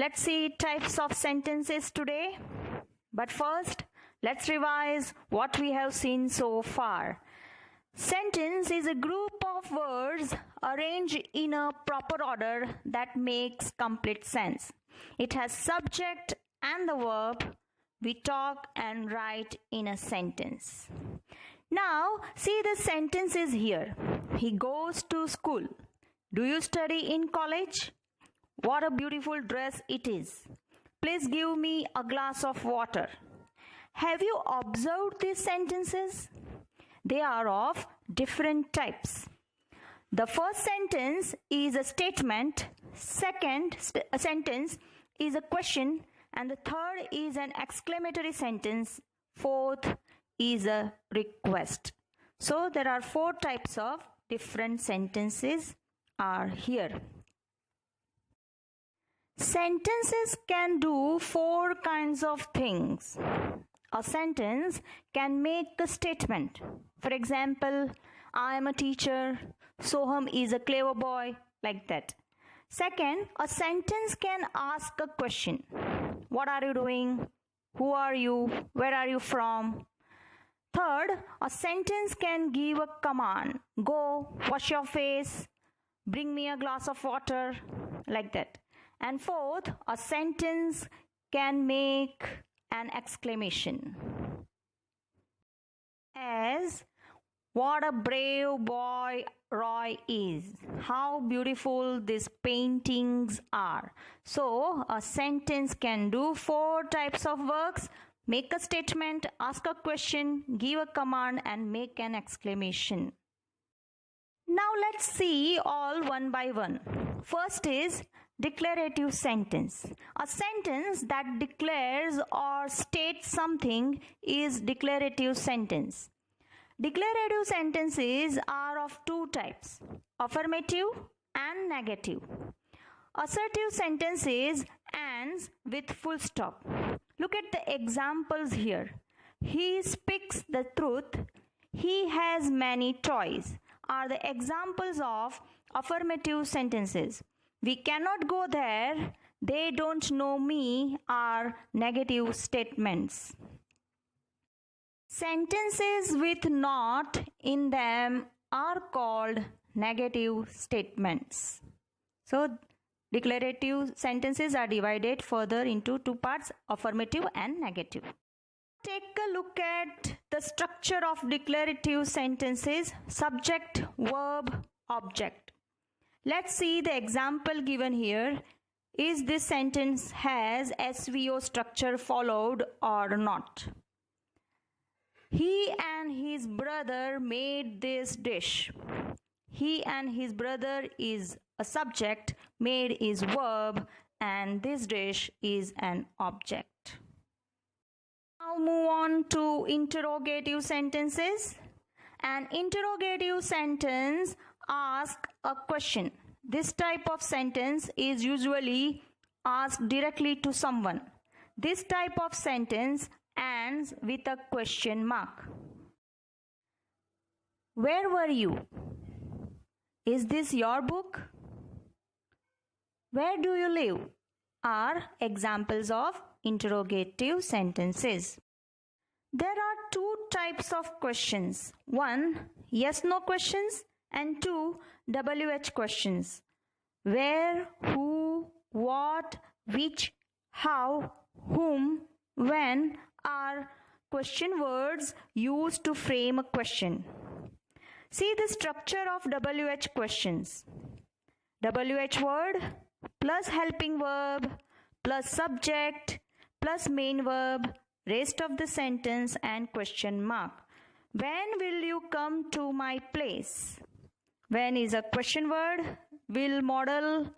Let's see types of sentences today. But first, let's revise what we have seen so far. Sentence is a group of words arranged in a proper order that makes complete sense. It has subject and the verb. We talk and write in a sentence. Now, see the sentences here. He goes to school. Do you study in college? What a beautiful dress it is. Please give me a glass of water. Have you observed these sentences? They are of different types. The first sentence is a statement, second sentence is a question, and the third is an exclamatory sentence, fourth is a request. So there are 4 types of different sentences are here. Sentences can do 4 kinds of things. A sentence can make a statement. For example, I am a teacher, Soham is a clever boy, like that. Second, a sentence can ask a question. What are you doing? Who are you? Where are you from? Third, a sentence can give a command. Go, wash your face, bring me a glass of water, like that. And fourth, a sentence can make an exclamation. As, what a brave boy Roy is. How beautiful these paintings are. So, a sentence can do 4 types of works. Make a statement, ask a question, give a command, and make an exclamation. Now let's see all one by one. First is declarative sentence. A sentence that declares or states something is declarative sentence. Declarative sentences are of 2 types, affirmative and negative. Assertive sentences ends with full stop. Look at the examples here. He speaks the truth. He has many toys are the examples of affirmative sentences. We cannot go there. They don't know me are negative statements. Sentences with not in them are called negative statements. So, declarative sentences are divided further into 2 parts, affirmative and negative. Take a look at the structure of declarative sentences, subject, verb, object. Let's see the example given here. Is this sentence has SVO structure followed or not? He and his brother made this dish. He and his brother is a subject, made is verb, and this dish is an object. Now move on to interrogative sentences. An interrogative sentence asks a question. This type of sentence is usually asked directly to someone. This type of sentence ends with a question mark. Where were you? Is this your book? Where do you live? Are examples of interrogative sentences. There are 2 types of questions. 1, yes/no questions, and 2, WH questions. Where, who, what, which, how, whom, when are question words used to frame a question. See the structure of WH questions. WH word plus helping verb plus subject plus main verb, rest of the sentence and question mark. When will you come to my place? When is a question word, will modal,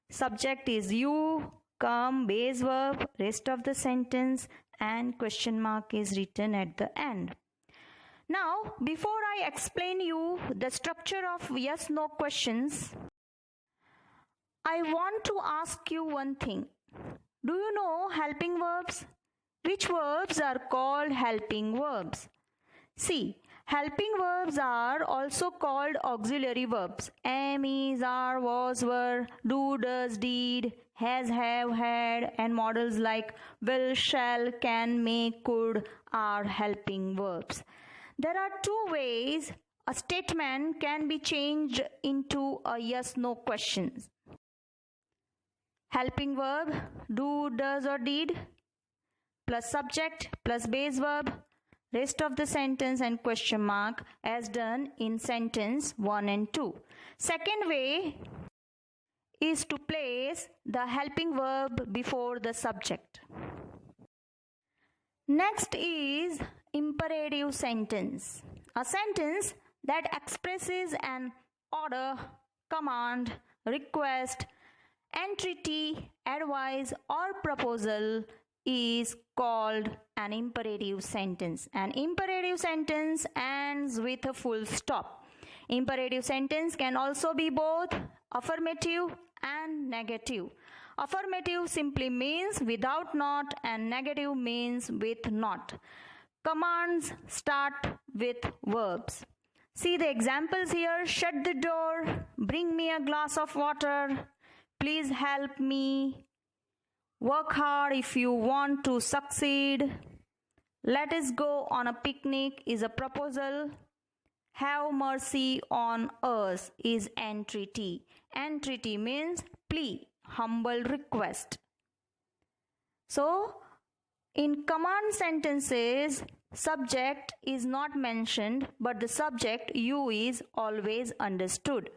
subject is you, come base verb, rest of the sentence and question mark is written at the end. Now, before I explain you the structure of yes/no questions, I want to ask you one thing. Do you know helping verbs? Which verbs are called helping verbs? See, helping verbs are also called auxiliary verbs. Am, is, are, was, were, do, does, did, has, have, had, and models like will, shall, can, may, could are helping verbs. There are two ways a statement can be changed into a yes-no question. Helping verb, do, does, or did, plus subject, plus base verb, rest of the sentence and question mark as done in sentence 1 and 2. Second way is to place the helping verb before the subject. Next is imperative sentence. A sentence that expresses an order, command, request, entreaty, advice, or proposal is called an imperative sentence. An imperative sentence ends with a full stop. Imperative sentence can also be both affirmative and negative. Affirmative simply means without not, and negative means with not. Commands start with verbs. See the examples here. Shut the door, bring me a glass of water, please help me, work hard if you want to succeed, let us go on a picnic is a proposal, have mercy on us is entreaty. Entreaty means plea, humble request. So, in command sentences, subject is not mentioned, but the subject you is always understood.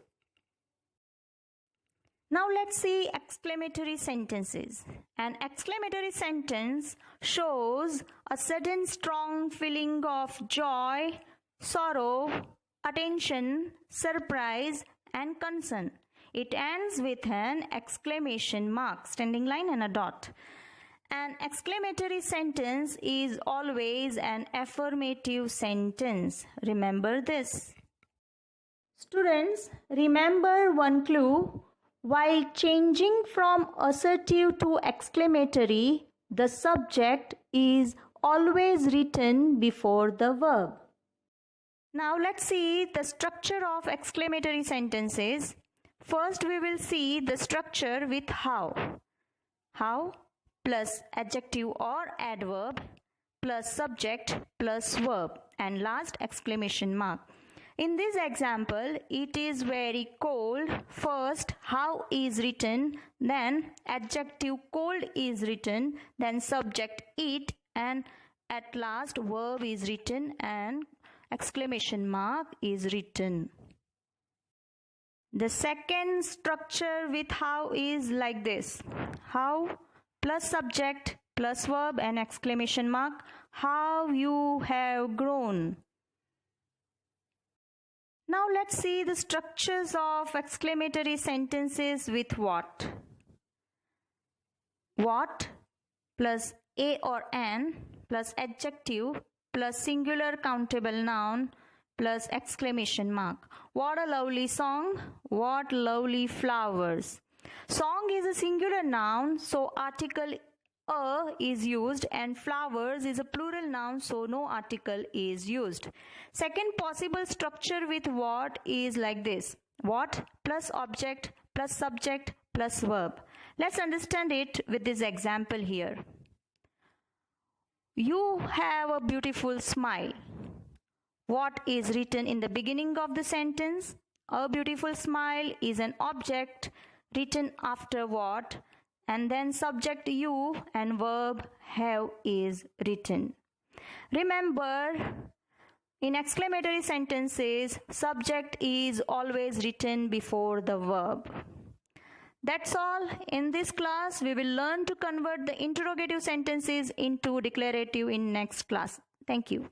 Now let's see exclamatory sentences. An exclamatory sentence shows a sudden strong feeling of joy, sorrow, attention, surprise, and concern. It ends with an exclamation mark, standing line, and a dot. An exclamatory sentence is always an affirmative sentence. Remember this. Students, remember one clue. While changing from assertive to exclamatory, the subject is always written before the verb. Now let's see the structure of exclamatory sentences. First we will see the structure with how. How plus adjective or adverb plus subject plus verb, and last exclamation mark. In this example, it is very cold. First, how is written, then adjective cold is written, then subject it, and at last verb is written and exclamation mark is written. The second structure with how is like this. How plus subject plus verb and exclamation mark. How you have grown. Now let's see the structures of exclamatory sentences with what. What plus a or an plus adjective plus singular countable noun plus exclamation mark. What a lovely song, what lovely flowers. Song is a singular noun, so article a is used, and flowers is a plural noun, so no article is used. Second possible structure with what is like this. What plus object plus subject plus verb. Let's understand it with this example here. You have a beautiful smile. What is written in the beginning of the sentence? A beautiful smile is an object written after what, and then subject you and verb have is written. Remember, in exclamatory sentences, subject is always written before the verb. That's all. In this class, we will learn to convert the interrogative sentences into declarative in next class. Thank you.